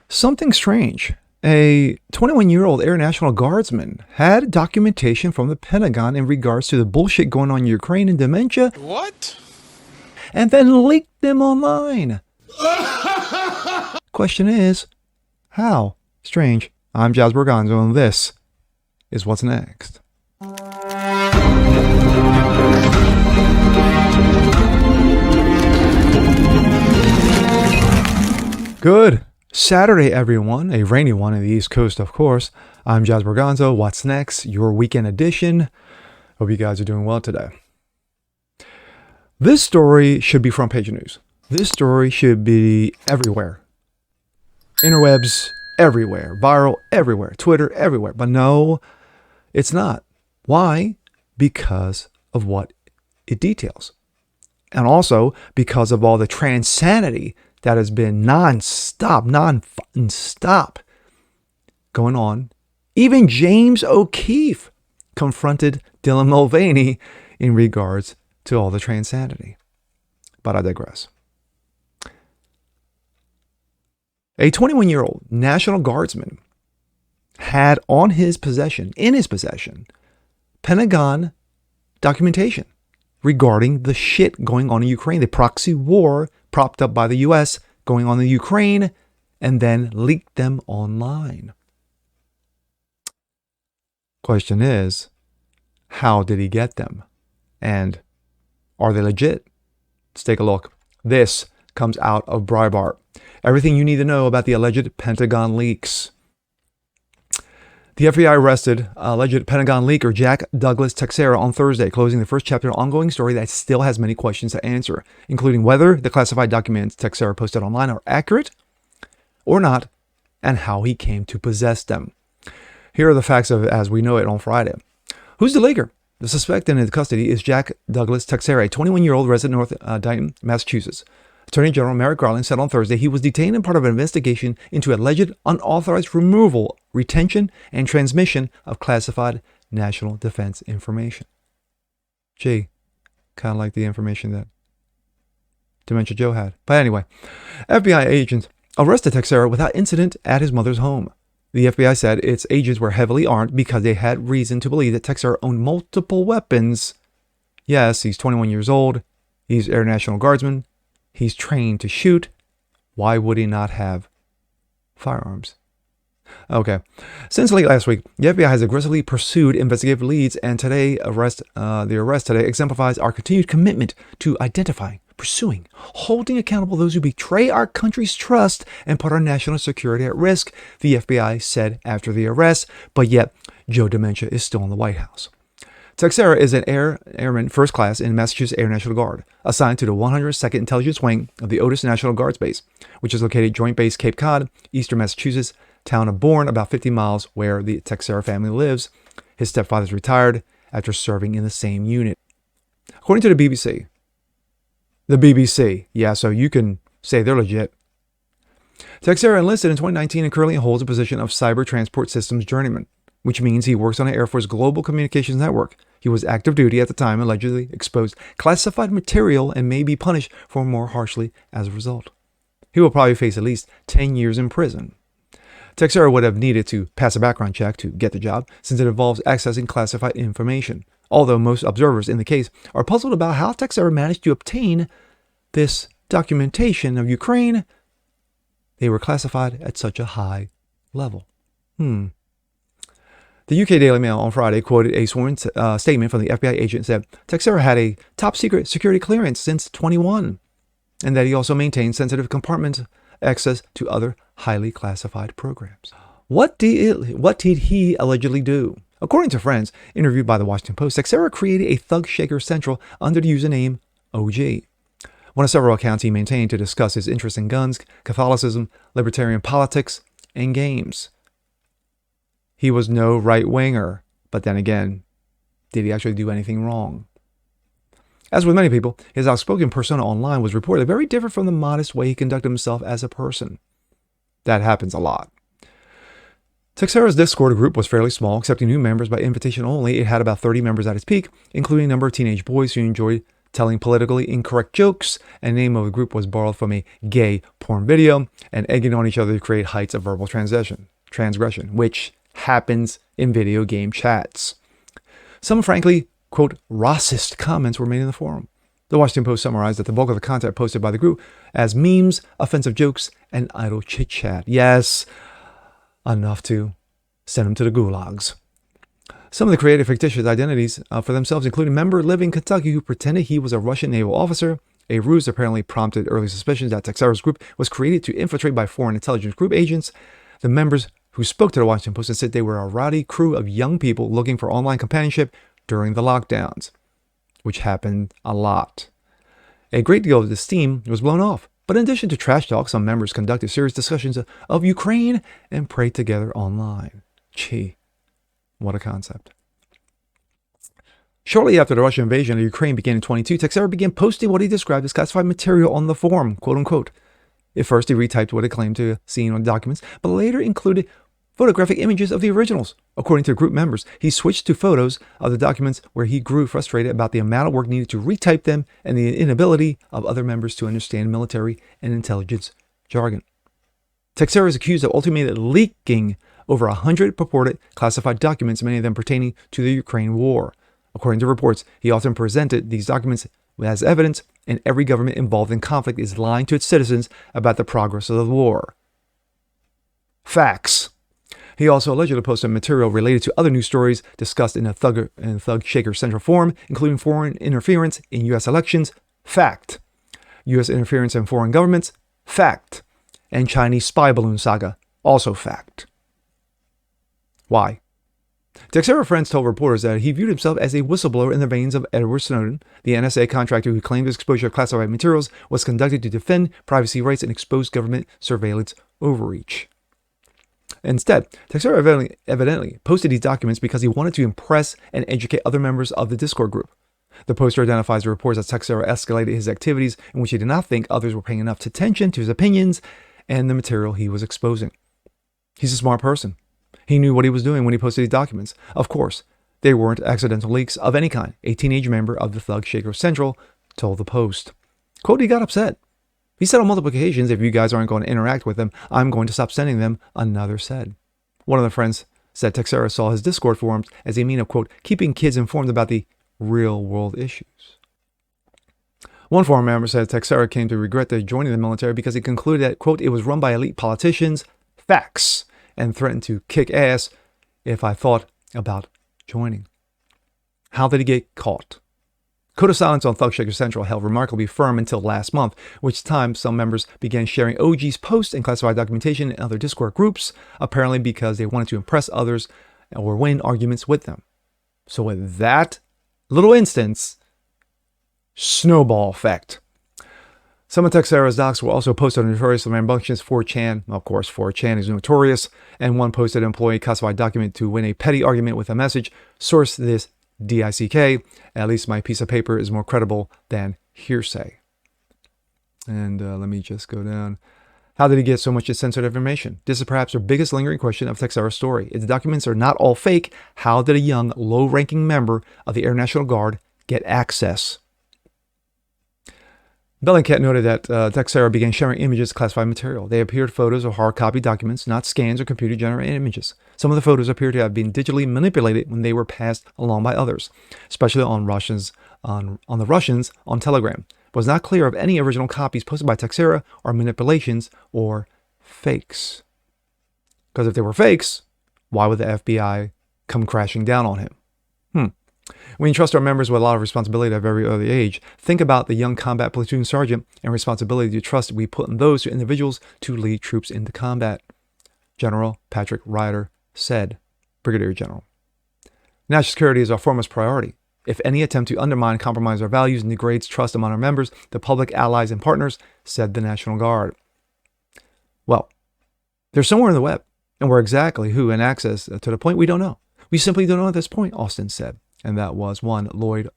Something strange. A 21-year-old Air National Guardsman had documentation from the Pentagon in regards to the bullshit going on in Ukraine and dementia. What? And then leaked them online. Question is, how? Strange. I'm Jazz Borganzo, and this is What's Next. Good Saturday, everyone. A rainy one in the East Coast, of course. I'm Jazz Borganzo. What's Next? Your weekend edition. Hope you guys are doing well today. This story should be front page news. This story should be everywhere. Interwebs everywhere. Viral everywhere. Twitter everywhere. But no, it's not. Why? Because of what it details. And also because of all the transanity that has been non-stop going on. Even James O'Keefe confronted Dylan Mulvaney in regards to all the transanity. But I digress. A 21-year-old National Guardsman had in his possession, Pentagon documentation regarding the shit going on in Ukraine, the proxy war propped up by the U.S. going on in Ukraine, and then leaked them online. Question is, how did he get them? And are they legit? Let's take a look. This comes out of Breitbart. Everything you need to know about the alleged Pentagon leaks. The FBI arrested alleged Pentagon leaker Jack Douglas Teixeira on Thursday, closing the first chapter of an ongoing story that still has many questions to answer, including whether the classified documents Teixeira posted online are accurate or not, and how he came to possess them. Here are the facts of it as we know it on Friday. Who's the leaker? The suspect in custody is Jack Douglas Teixeira, a 21-year-old resident of North Dayton, Massachusetts. Attorney General Merrick Garland said on Thursday he was detained in part of an investigation into alleged unauthorized removal, retention, and transmission of classified national defense information. Gee, kind of like the information that Dementia Joe had. But anyway, FBI agents arrested Teixeira without incident at his mother's home. The FBI said its agents were heavily armed because they had reason to believe that Teixeira owned multiple weapons. Yes, he's 21 years old. He's Air National Guardsman. He's trained to shoot. Why would he not have firearms? Okay. Since late last week, the FBI has aggressively pursued investigative leads, and the arrest today exemplifies our continued commitment to identifying, pursuing, holding accountable those who betray our country's trust and put our national security at risk, the FBI said after the arrest, but yet Joe Dementia is still in the White House. Teixeira is an airman first class in Massachusetts Air National Guard, assigned to the 102nd Intelligence Wing of the Otis National Guards Base, which is located Joint Base Cape Cod, eastern Massachusetts, town of Bourne, about 50 miles where the Teixeira family lives. His stepfather is retired after serving in the same unit. According to the BBC, yeah, so you can say they're legit. Teixeira enlisted in 2019 and currently holds a position of Cyber Transport Systems Journeyman, which means he works on the Air Force Global Communications Network. He was active duty at the time, allegedly exposed classified material, and may be punished for more harshly as a result. He will probably face at least 10 years in prison. Teixeira would have needed to pass a background check to get the job, since it involves accessing classified information. Although most observers in the case are puzzled about how Teixeira managed to obtain this documentation of Ukraine, they were classified at such a high level. The UK Daily Mail on Friday quoted a sworn statement from the FBI agent that said Teixeira had a top secret security clearance since 21, and that he also maintained sensitive compartment access to other highly classified programs. What did he allegedly do? According to friends interviewed by the Washington Post, Teixeira created a Thug Shaker Central under the username OG. One of several accounts he maintained to discuss his interest in guns, Catholicism, libertarian politics, and games. He was no right-winger, but then again, did he actually do anything wrong? As with many people, his outspoken persona online was reportedly very different from the modest way he conducted himself as a person. That happens a lot. Teixeira's Discord group was fairly small, accepting new members by invitation only. It had about 30 members at its peak, including a number of teenage boys who enjoyed telling politically incorrect jokes, and the name of the group was borrowed from a gay porn video, and egging on each other to create heights of verbal transgression, which happens in video game chats. Some frankly, quote, racist comments were made in the forum. The Washington Post summarized that the bulk of the content posted by the group as memes, offensive jokes, and idle chit-chat. Yes, enough to send them to the gulags. Some of the creative fictitious identities for themselves included a member living in Kentucky who pretended he was a Russian naval officer, a ruse that apparently prompted early suspicions that Texeira's group was created to infiltrate by foreign intelligence group agents. The members who spoke to the Washington Post and said they were a rowdy crew of young people looking for online companionship during the lockdowns, which happened a lot. A great deal of the steam was blown off, but in addition to trash talk, some members conducted serious discussions of Ukraine and prayed together online. Gee, what a concept. Shortly after the Russian invasion of Ukraine began in 2022, Texeira began posting what he described as classified material on the forum, quote unquote. At first, he retyped what he claimed to have seen on documents, but later included photographic images of the originals. According to group members, he switched to photos of the documents where he grew frustrated about the amount of work needed to retype them and the inability of other members to understand military and intelligence jargon. Texeira is accused of ultimately leaking over 100 purported classified documents, many of them pertaining to the Ukraine war. According to reports, he often presented these documents as evidence, and every government involved in conflict is lying to its citizens about the progress of the war. Facts. He also allegedly posted material related to other news stories discussed in a Thug Shaker Central Forum, including foreign interference in U.S. elections, fact. U.S. interference in foreign governments, fact. And Chinese spy balloon saga, also fact. Why? Texeira friends told reporters that he viewed himself as a whistleblower in the veins of Edward Snowden, the NSA contractor who claimed his exposure of classified materials was conducted to defend privacy rights and expose government surveillance overreach. Instead, Texeira evidently posted these documents because he wanted to impress and educate other members of the Discord group. The poster identifies the reports that Texeira escalated his activities in which he did not think others were paying enough attention to his opinions and the material he was exposing. He's a smart person. He knew what he was doing when he posted these documents. Of course, they weren't accidental leaks of any kind, a teenage member of the Thug Shaker Central told the Post. Quote, he got upset. He said on multiple occasions, if you guys aren't going to interact with them, I'm going to stop sending them, another said. One of the friends said Texeira saw his Discord forums as a mean of, quote, keeping kids informed about the real world issues. One forum member said Texeira came to regret joining the military because he concluded that, quote, it was run by elite politicians, facts, and threatened to kick ass if I thought about joining. How did he get caught? Code of silence on Thug Shaker Central held remarkably firm until last month, which time some members began sharing OG's posts and classified documentation in other Discord groups, apparently because they wanted to impress others or win arguments with them. So with that little instance, snowball effect. Some of Texeira's docs were also posted on notorious rambunctious 4chan. Of course, 4chan is notorious, and one posted an employee classified document to win a petty argument with a message. Source this DICK, at least my piece of paper is more credible than hearsay. And let me just go down. How did he get so much sensitive information? This is perhaps the biggest lingering question of Texeira's story. If the documents are not all fake, how did a young, low-ranking member of the Air National Guard get access? Bellingcat noted that Texeira began sharing images of classified material. They appeared photos of hard copy documents, not scans or computer-generated images. Some of the photos appear to have been digitally manipulated when they were passed along by others, especially on the Russians on Telegram. It was not clear if any original copies posted by Texeira are manipulations or fakes. Because if they were fakes, why would the FBI come crashing down on him? We entrust our members with a lot of responsibility at a very early age. Think about the young combat platoon sergeant and responsibility to trust we put on those individuals to lead troops into combat. General Patrick Ryder said, Brigadier General. National security is our foremost priority. If any attempt to undermine and compromise our values and degrades trust among our members, the public, allies, and partners, said the National Guard. Well, they're somewhere in the web, and where exactly who and access to the point we don't know. We simply don't know at this point, Austin said. And that was one Lloyd,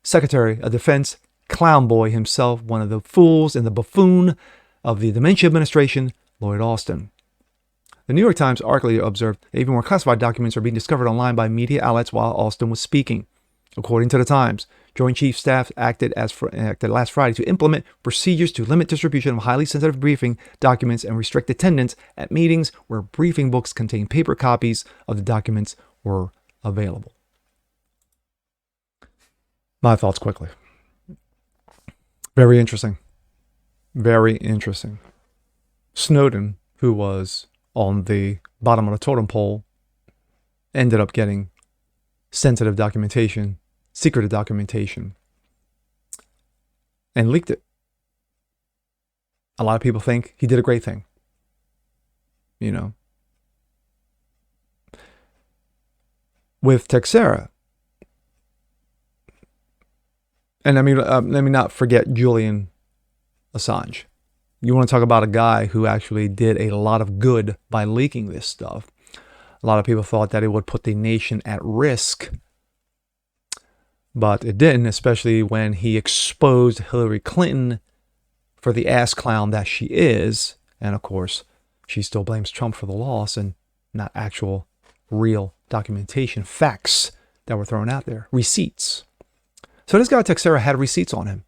Secretary of Defense, clown boy himself, one of the fools and the buffoon of the dementia administration, Lloyd Austin. The New York Times article observed that even more classified documents are being discovered online by media outlets while Austin was speaking. According to the Times, Joint Chief Staff acted last Friday to implement procedures to limit distribution of highly sensitive briefing documents and restrict attendance at meetings where briefing books containing paper copies of the documents were available. My thoughts quickly. Very interesting. Very interesting. Snowden, who was on the bottom of the totem pole, ended up getting sensitive documentation, secretive documentation, and leaked it. A lot of people think he did a great thing. You know. With Texera, and I mean, let me not forget Julian Assange. You want to talk about a guy who actually did a lot of good by leaking this stuff. A lot of people thought that it would put the nation at risk, but it didn't, especially when he exposed Hillary Clinton for the ass clown that she is. And of course, she still blames Trump for the loss and not actual real documentation, facts that were thrown out there, receipts. So this guy Texera had receipts on him.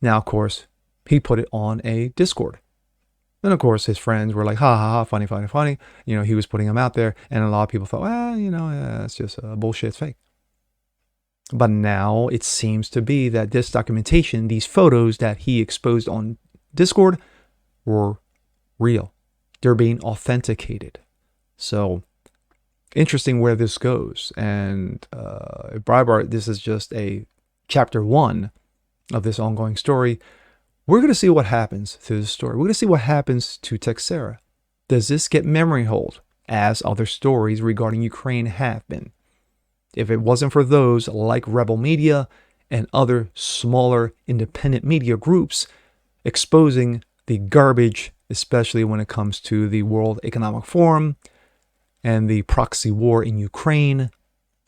Now, of course, he put it on a Discord. And of course, his friends were like, ha ha ha, funny, funny, funny. You know, he was putting them out there. And a lot of people thought, well, you know, it's just bullshit, it's fake. But now it seems to be that this documentation, these photos that he exposed on Discord were real. They're being authenticated. So interesting where this goes. And Breitbart, this is just a chapter 1 of this ongoing story. We're going to see what happens through the story. We're going to see what happens to Texera. Does this get memory hold, as other stories regarding Ukraine have been? If it wasn't for those like Rebel Media and other smaller independent media groups exposing the garbage, especially when it comes to the World Economic Forum and the proxy war in Ukraine,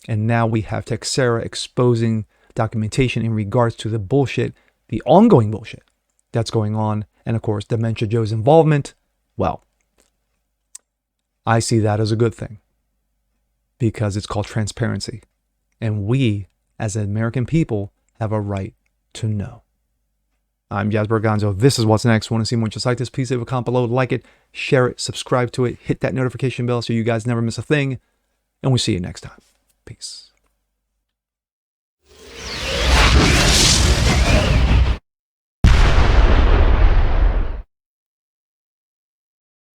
and now we have Texera exposing documentation in regards to the bullshit, the ongoing bullshit that's going on, and of course, Dementia Joe's involvement. Well, I see that as a good thing because it's called transparency. And we, as American people, have a right to know. I'm Jasper Gonzo. This is What's Next. Want to see more just like this? Please leave a comment below, like it, share it, subscribe to it, hit that notification bell so you guys never miss a thing. And we'll see you next time. Peace.